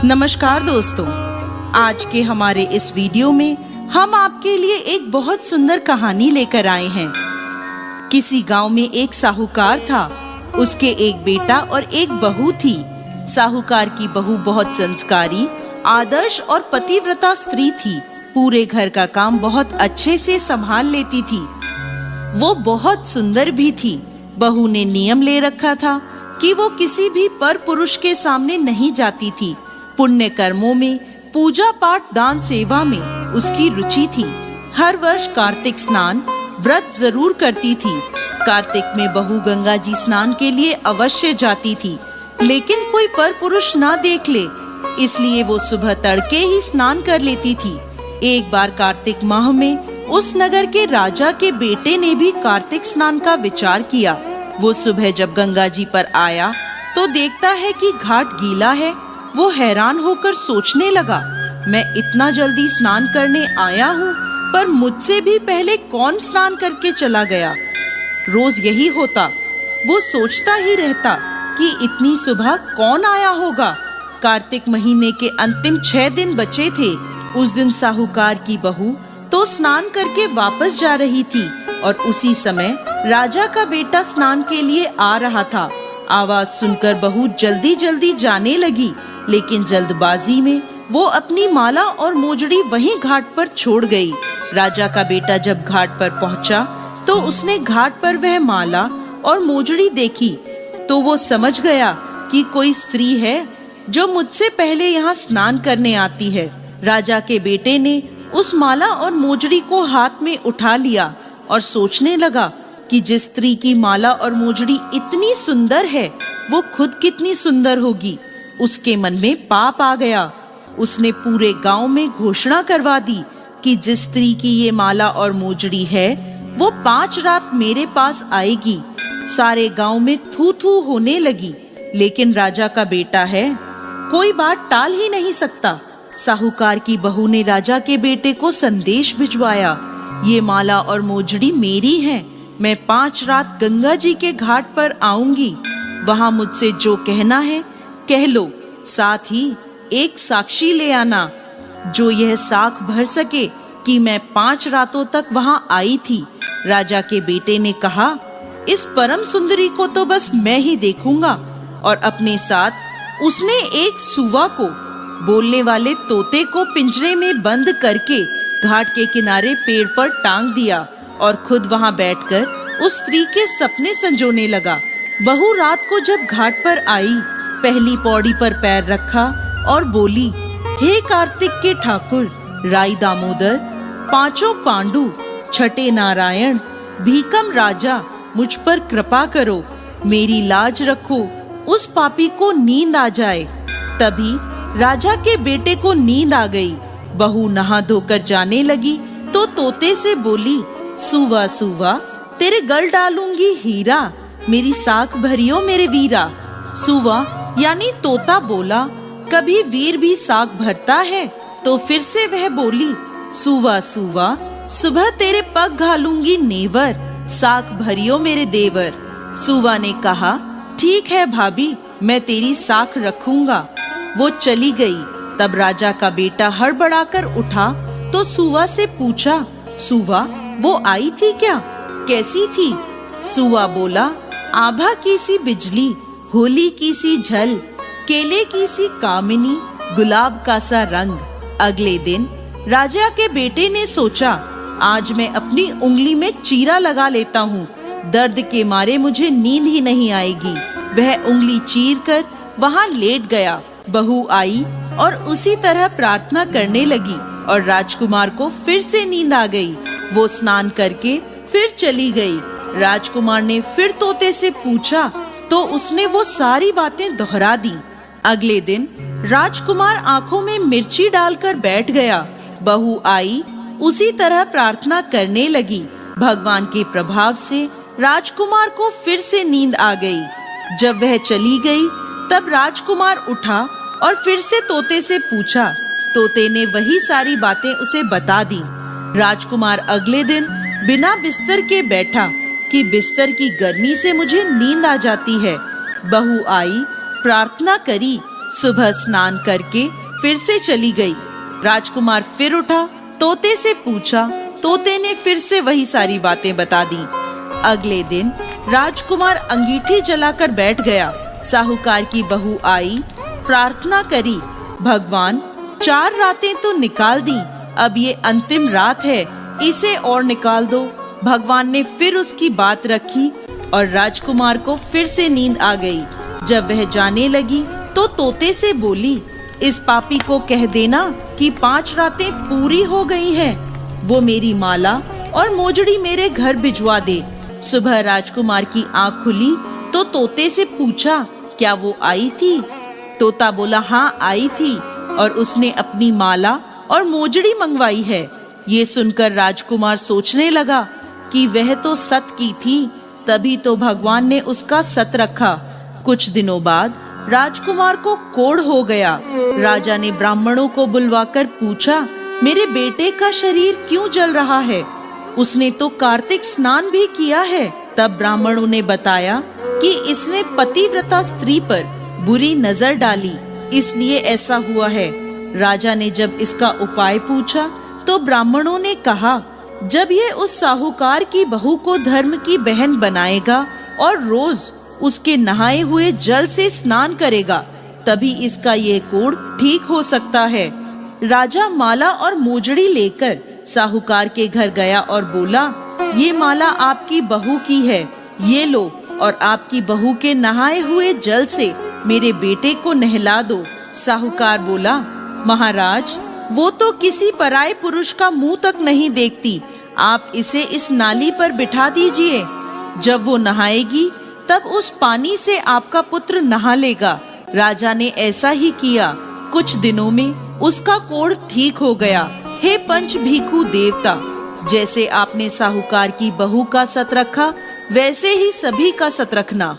नमस्कार दोस्तों, आज के हमारे इस वीडियो में हम आपके लिए एक बहुत सुंदर कहानी लेकर आए हैं। किसी गांव में एक साहूकार था। उसके एक बेटा और एक बहू थी। साहूकार की बहू बहुत संस्कारी, आदर्श और पतिव्रता स्त्री थी। पूरे घर का काम बहुत अच्छे से संभाल लेती थी। वो बहुत सुंदर भी थी। बहू ने नियम ले रखा था कि वो किसी भी पर पुरुष के सामने नहीं जाती थी। पुण्य कर्मों में, पूजा पाठ, दान सेवा में उसकी रुचि थी। हर वर्ष कार्तिक स्नान व्रत जरूर करती थी। कार्तिक में बहू गंगा जी स्नान के लिए अवश्य जाती थी, लेकिन कोई पर पुरुष ना देख ले, इसलिए वो सुबह तड़के ही स्नान कर लेती थी। एक बार कार्तिक माह में उस नगर के राजा के बेटे ने भी कार्तिक स्नान का विचार किया। वो सुबह जब गंगा जी पर आया तो देखता है कि घाट गीला है। वो हैरान होकर सोचने लगा, मैं इतना जल्दी स्नान करने आया हूँ, पर मुझसे भी पहले कौन स्नान करके चला गया। रोज यही होता। वो सोचता ही रहता कि इतनी सुबह कौन आया होगा। कार्तिक महीने के अंतिम 6 दिन बचे थे। उस दिन साहूकार की बहू तो स्नान करके वापस जा रही थी और उसी समय राजा का बेटा स्नान के लिए आ रहा था। आवाज सुनकर बहू जल्दी जल्दी जाने लगी, लेकिन जल्दबाजी में वो अपनी माला और मोजड़ी वहीं घाट पर छोड़ गई। राजा का बेटा जब घाट पर पहुंचा तो उसने घाट पर वह माला और मोजड़ी देखी तो वो समझ गया कि कोई स्त्री है जो मुझसे पहले यहाँ स्नान करने आती है। राजा के बेटे ने उस माला और मोजड़ी को हाथ में उठा लिया और सोचने लगा कि जिस स्त्री की माला और मोजड़ी इतनी सुंदर है, वो खुद कितनी सुंदर होगी। उसके मन में पाप आ गया। उसने पूरे गांव में घोषणा करवा दी कि जिस स्त्री की ये माला और मोजड़ी है, वो 5 रात मेरे पास आएगी। सारे गांव में थू थू होने लगी, लेकिन राजा का बेटा है, कोई बात टाल ही नहीं सकता। साहूकार की बहू ने राजा के बेटे को संदेश भिजवाया, ये माला और मोजड़ी मेरी हैं। मैं 5 रात गंगा जी के घाट पर आऊंगी। वहां मुझसे जो कहना है कह लो। साथ ही एक साक्षी ले आना जो यह साख भर सके कि मैं 5 रातों तक वहां आई थी। राजा के बेटे ने कहा, इस परम सुंदरी को तो बस मैं ही देखूंगा। और अपने साथ उसने एक सुवा को, बोलने वाले तोते को पिंजरे में बंद करके घाट के किनारे पेड़ पर टांग दिया और खुद वहां बैठकर उस स्त्री के सपने संजोने लगा। बहू रात को जब घाट पर आई, पहली पौड़ी पर पैर रखा और बोली, हे कार्तिक के ठाकुर, राई दामोदर, 5 पांडु, छठे नारायण, भीकम राजा, मुझ पर कृपा करो, मेरी लाज रखो, उस पापी को नींद आ जाए। तभी राजा के बेटे को नींद आ गई। बहू नहा धोकर जाने लगी तो तोते से बोली, सुवा सुवा, तेरे गल डालूंगी हीरा, मेरी साख भरियो मेरे वीरा। सुवा यानी तोता बोला, कभी वीर भी साख भरता है? तो फिर से वह बोली, सुवा सुवा, सुबह तेरे पग घालूंगी नेवर, साख भरियो मेरे देवर। सुवा ने कहा, ठीक है भाभी, मैं तेरी साख रखूंगा। वो चली गई। तब राजा का बेटा हड़बड़ाकर उठा तो सुवा से पूछा, सुवा, वो आई थी क्या? कैसी थी? सुवा बोला, आभा की सी बिजली, होली की सी झल, केले की सी कामिनी, गुलाब का सा रंग। अगले दिन राजा के बेटे ने सोचा, आज मैं अपनी उंगली में चीरा लगा लेता हूँ, दर्द के मारे मुझे नींद ही नहीं आएगी। वह उंगली चीर कर वहाँ लेट गया। बहू आई और उसी तरह प्रार्थना करने लगी और राजकुमार को फिर से नींद आ गई। वो स्नान करके फिर चली गई। राजकुमार ने फिर तोते से पूछा तो उसने वो सारी बातें दोहरा दी। अगले दिन राजकुमार आंखों में मिर्ची डालकर बैठ गया। बहू आई, उसी तरह प्रार्थना करने लगी। भगवान के प्रभाव से राजकुमार को फिर से नींद आ गई। जब वह चली गई तब राजकुमार उठा और फिर से तोते से पूछा। तोते ने वही सारी बातें उसे बता दी। राजकुमार अगले दिन बिना बिस्तर के बैठा कि बिस्तर की गर्मी से मुझे नींद आ जाती है। बहू आई प्रार्थना करी, सुबह स्नान करके फिर से चली गई। राजकुमार फिर उठा, तोते से पूछा, तोते ने फिर से वही सारी बातें बता दी। अगले दिन राजकुमार अंगीठी जलाकर बैठ गया। साहूकार की बहू आई, प्रार्थना करी, भगवान 4 रातें तो निकाल दी, अब ये अंतिम रात है, इसे और निकाल दो। भगवान ने फिर उसकी बात रखी और राजकुमार को फिर से नींद आ गई। जब वह जाने लगी तो तोते से बोली, इस पापी को कह देना कि 5 रातें पूरी हो गई हैं, वो मेरी माला और मोजड़ी मेरे घर भिजवा दे। सुबह राजकुमार की आंख खुली तो तोते से पूछा, क्या वो आई थी? तोता बोला, हाँ आई थी और उसने अपनी माला और मोजड़ी मंगवाई है। ये सुनकर राजकुमार सोचने लगा कि वह तो सत की थी, तभी तो भगवान ने उसका सत रखा। कुछ दिनों बाद राजकुमार को कोढ़ हो गया। राजा ने ब्राह्मणों को बुलवाकर पूछा, मेरे बेटे का शरीर क्यों जल रहा है? उसने तो कार्तिक स्नान भी किया है। तब ब्राह्मणों ने बताया कि इसने पतिव्रता स्त्री पर बुरी नजर डाली, इसलिए ऐसा हुआ है। राजा ने जब इसका उपाय पूछा तो ब्राह्मणों ने कहा, जब ये उस साहूकार की बहू को धर्म की बहन बनाएगा और रोज उसके नहाए हुए जल से स्नान करेगा, तभी इसका ये कोढ़ ठीक हो सकता है। राजा माला और मोजड़ी लेकर साहूकार के घर गया और बोला, ये माला आपकी बहू की है, ये लो और आपकी बहू के नहाए हुए जल से मेरे बेटे को नहला दो। साहूकार बोला, महाराज, वो तो किसी पराये पुरुष का मुंह तक नहीं देखती, आप इसे इस नाली पर बिठा दीजिए। जब वो नहाएगी तब उस पानी से आपका पुत्र नहा लेगा। राजा ने ऐसा ही किया। कुछ दिनों में उसका कोढ़ ठीक हो गया। हे पंच भीखू देवता, जैसे आपने साहूकार की बहू का सत रखा, वैसे ही सभी का सत रखना।